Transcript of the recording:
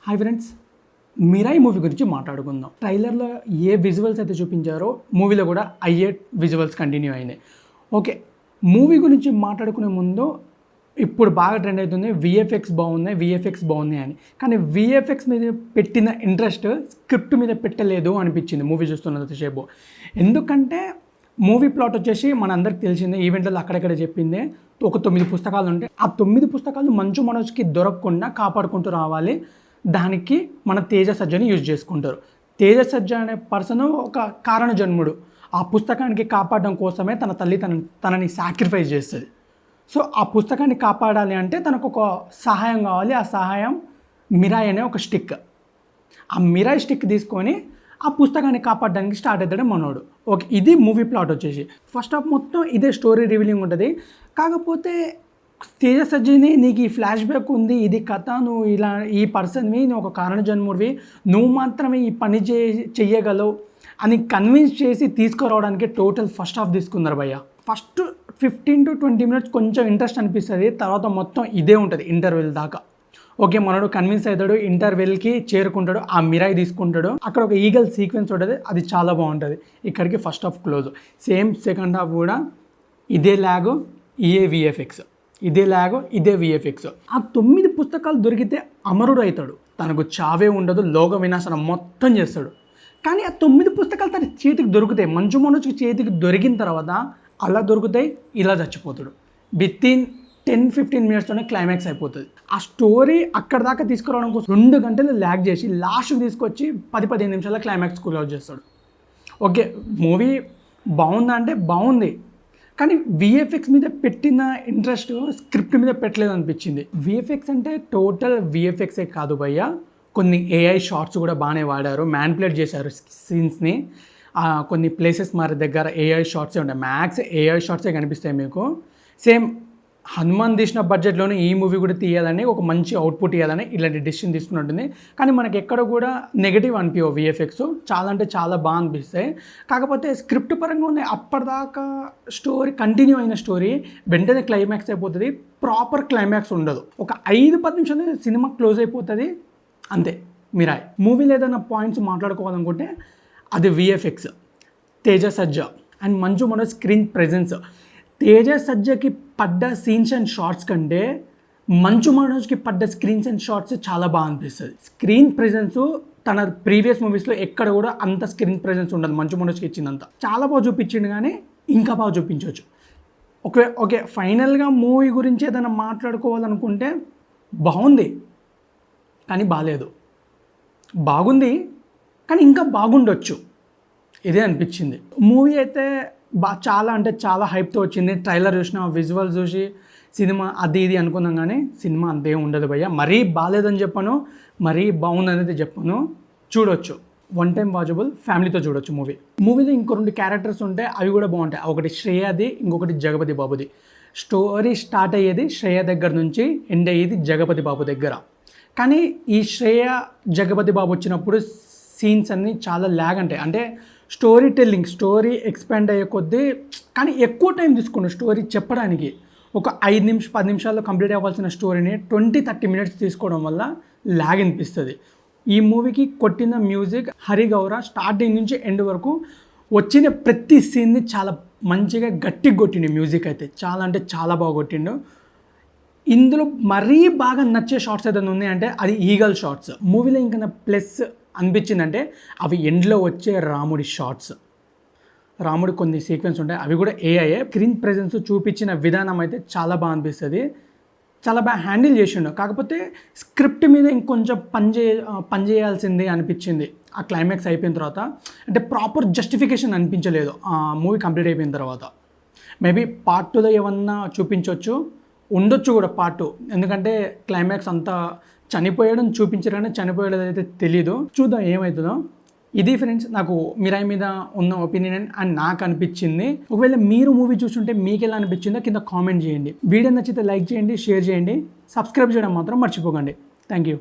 Hi friends, Mirai movie గురించి మాట్లాడుకుందాం. ట్రైలర్లో ఏ విజువల్స్ అయితే చూపించారో మూవీలో కూడా అయ్యే విజువల్స్ కంటిన్యూ అయినాయి. ఓకే, మూవీ గురించి మాట్లాడుకునే ముందు ఇప్పుడు బాగా ట్రెండ్ అవుతుంది విఎఫ్ఎక్స్ బాగున్నాయి అని. కానీ విఎఫ్ఎక్స్ మీద పెట్టిన ఇంట్రెస్ట్ స్క్రిప్ట్ మీద పెట్టలేదు అనిపించింది మూవీ చూస్తున్నంతసేపు. ఎందుకంటే మూవీ ప్లాట్ వచ్చేసి మనందరికి తెలిసిందే, ఈవెంట్లలో అక్కడెక్కడ చెప్పిందే. ఒక 9 పుస్తకాలు ఉంటాయి. ఆ 9 పుస్తకాలు మంచు మనోజ్కి దొరకకుండా కాపాడుకుంటూ రావాలి. దానికి మన తేజ సజ్జని యూజ్ చేసుకుంటారు. తేజ సజ్జ అనే పర్సన్ ఒక కారణ జన్ముడు. ఆ పుస్తకానికి కాపాడడం కోసమే తన తల్లి తనని సాక్రిఫైస్ చేస్తుంది. సో ఆ పుస్తకాన్ని కాపాడాలి అంటే తనకు ఒక సహాయం కావాలి. ఆ సహాయం మిరాయ్ అనే ఒక స్టిక్. ఆ మిరాయ్ స్టిక్ తీసుకొని ఆ పుస్తకాన్ని కాపాడడానికి స్టార్ట్ అవుతాడు మనోడు. ఓకే, ఇది మూవీ ప్లాట్ వచ్చేసి. ఫస్ట్ హాఫ్ మొత్తం ఇదే స్టోరీ రివీలింగ్ ఉంటుంది. కాకపోతే తేజ సజ్జని నీకు ఈ ఫ్లాష్ బ్యాక్ ఉంది, ఇది కథ, నువ్వు ఇలా ఈ పర్సన్వి, నువ్వు ఒక కారణ జన్ముడివి, నువ్వు మాత్రమే ఈ పని చెయ్యగలవు అని కన్విన్స్ చేసి తీసుకురావడానికి టోటల్ ఫస్ట్ హాఫ్ తీసుకున్నారు భయ్య. ఫస్ట్ 15 to 20 minutes కొంచెం ఇంట్రెస్ట్ అనిపిస్తుంది. తర్వాత మొత్తం ఇదే ఉంటుంది ఇంటర్వెల్ దాకా. ఓకే, మనోడు కన్విన్స్ అవుతాడు, ఇంటర్వెల్కి చేరుకుంటాడు, ఆ మిరాయి తీసుకుంటాడు. అక్కడ ఒక ఈగల్ సీక్వెన్స్ ఉంటుంది, అది చాలా బాగుంటుంది. ఇక్కడికి first half close. Same second half కూడా ఇదే ల్యాగ్, ఇదే విఎఫ్ఎక్స్. ఆ 9 పుస్తకాలు దొరికితే అమరుడు అవుతాడు. తనకు చావే ఉండదు, లోక వినాశనం మొత్తం చేస్తాడు. కానీ ఆ 9 పుస్తకాలు తన చేతికి దొరుకుతాయి. మంచు మనోజ్కి చేతికి దొరికిన తర్వాత అలా దొరుకుతాయి, ఇలా చచ్చిపోతాడు. వితిన్ 10-15 minutesలోనే క్లైమాక్స్ అయిపోతుంది. ఆ స్టోరీ అక్కడ దాకా తీసుకురావడం కోసం 2 గంటలు ల్యాగ్ చేసి లాస్ట్కి తీసుకొచ్చి 10-15 నిమిషాల క్లైమాక్స్ క్లోజ్ చేస్తాడు. ఓకే, మూవీ బాగుందా అంటే బాగుంది, కానీ విఎఫ్ఎక్స్ మీద పెట్టిన ఇంట్రెస్ట్ స్క్రిప్ట్ మీద పెట్టలేదు అనిపించింది. విఎఫ్ఎక్స్ అంటే టోటల్ విఎఫ్ఎక్సే కాదు భయ్య, కొన్ని ఏఐ షార్ట్స్ కూడా బాగానే వాడారు, మ్యానిపులేట్ చేశారు సీన్స్ని. కొన్ని ప్లేసెస్ మరి దగ్గర ఏఐ షార్ట్సే ఉంటాయి, మ్యాక్స్ ఏఐ షార్ట్సే కనిపిస్తాయి మీకు. సేమ్ హనుమాన్ తీసిన బడ్జెట్లోనే ఈ మూవీ కూడా తీయాలని, ఒక మంచి అవుట్పుట్ ఇవ్వాలని ఇలాంటి డిసిషన్ తీసుకున్నట్టుంది. కానీ మనకి ఎక్కడ కూడా నెగిటివ్ అనిపించవు విఎఫ్ఎక్స్, చాలా అంటే చాలా బాగా అనిపిస్తాయి. కాకపోతే స్క్రిప్ట్ పరంగా ఉన్నాయి. అప్పటిదాకా స్టోరీ కంటిన్యూ అయిన స్టోరీ వెంటనే క్లైమాక్స్ అయిపోతుంది, ప్రాపర్ క్లైమాక్స్ ఉండదు. ఒక 5-10 నిమిషాలు సినిమా క్లోజ్ అయిపోతుంది, అంతే. మిరాయ్ మూవీలో ఏదైనా పాయింట్స్ మాట్లాడుకోవాలనుకుంటే అది విఎఫ్ఎక్స్, తేజ సజ్జ and Manchu Manoj screen presence. Teja సజ్జకి పడ్డ సీన్స్ అండ్ షార్ట్స్ కంటే మంచు మనోజ్కి పడ్డ స్క్రీన్స్ అండ్ షార్ట్స్ చాలా బాగా అనిపిస్తుంది. స్క్రీన్ ప్రెజెన్స్ తన ప్రీవియస్ మూవీస్లో ఎక్కడ కూడా అంత స్క్రీన్ ప్రెజెన్స్ ఉండదు. మంచు మనోజ్కి ఇచ్చిందంత చాలా బాగా చూపించిండు, కానీ ఇంకా బాగా చూపించవచ్చు. ఓకే, ఫైనల్గా మూవీ గురించి ఏదైనా మాట్లాడుకోవాలనుకుంటే బాగుంది కానీ బాగాలేదు, బాగుంది కానీ ఇంకా బాగుండొచ్చు, ఇదే అనిపించింది. మూవీ అయితే చాలా అంటే చాలా హైప్తో వచ్చింది. ట్రైలర్ చూసిన, విజువల్స్ చూసి సినిమా అది ఇది అనుకున్నాం, కానీ సినిమా అంతేం ఉండదు భయ్య. మరీ బాగాలేదని చెప్పను, మరీ బాగుందనేది చెప్పను. చూడొచ్చు, వన్ టైం వాచబుల్, ఫ్యామిలీతో చూడొచ్చు మూవీలో ఇంకో 2 క్యారెక్టర్స్ ఉంటాయి, అవి కూడా బాగుంటాయి. ఒకటి శ్రేయది, ఇంకొకటి జగపతి బాబుది. స్టోరీ స్టార్ట్ అయ్యేది శ్రేయ దగ్గర నుంచి, ఎండ్ అయ్యేది జగపతి బాబు దగ్గర. కానీ ఈ శ్రేయ జగపతి బాబు వచ్చినప్పుడు సీన్స్ అన్నీ చాలా ల్యాగ్ ఉంటాయి. అంటే స్టోరీ టెల్లింగ్, స్టోరీ ఎక్స్పాండ్ అయ్యే కొద్దీ, కానీ ఎక్కువ టైం తీసుకున్నాడు స్టోరీ చెప్పడానికి. ఒక 5-10 నిమిషాల్లో కంప్లీట్ అవ్వాల్సిన స్టోరీని 20-30 minutes తీసుకోవడం వల్ల ల్యాగ్ అనిపిస్తుంది. ఈ మూవీకి కొట్టిన మ్యూజిక్ హరి గౌర స్టార్టింగ్ నుంచి ఎండ్ వరకు వచ్చిన ప్రతి సీన్ని చాలా మంచిగా గట్టిగా కొట్టిండు. మ్యూజిక్ అయితే చాలా అంటే చాలా బాగా కొట్టిండు. ఇందులో మరీ బాగా నచ్చే షార్ట్స్ ఏదైనా ఉన్నాయంటే అది ఈగల్ షార్ట్స్. మూవీలో ఇంకా ప్లస్ అనిపించిందంటే అవి ఎండ్లో వచ్చే రాముడి షార్ట్స్. రాముడి కొన్ని సీక్వెన్స్ ఉంటాయి, అవి కూడా ఏఐఏ. స్క్రీన్ ప్రెజెన్స్ చూపించిన విధానం అయితే చాలా బాగా అనిపిస్తుంది, చాలా బాగా హ్యాండిల్ చేసిండు. కాకపోతే స్క్రిప్ట్ మీద ఇంకొంచెం పని చేయాల్సింది అనిపించింది ఆ క్లైమాక్స్ అయిపోయిన తర్వాత. అంటే ప్రాపర్ జస్టిఫికేషన్ అనిపించలేదు ఆ మూవీ కంప్లీట్ అయిపోయిన తర్వాత. మేబీ పార్ట్ 2లో ఏమన్నా చూపించవచ్చు, ఉండొచ్చు కూడా పార్ట్ 2. ఎందుకంటే క్లైమాక్స్ అంతా చనిపోయడం చూపించారు, కానీ చనిపోయేది అయితే తెలీదు. చూద్దాం ఏమవుతుందో. ఇది ఫ్రెండ్స్ నాకు మిరాయ్ మీద ఉన్న ఒపీనియన్ అండ్ నాకు అనిపించింది. ఒకవేళ మీరు మూవీ చూస్తుంటే మీకు ఎలా అనిపించిందో కింద కామెంట్ చేయండి. వీడియో నచ్చితే లైక్ చేయండి, షేర్ చేయండి, సబ్స్క్రైబ్ చేయడం మాత్రం మర్చిపోకండి. Thank you.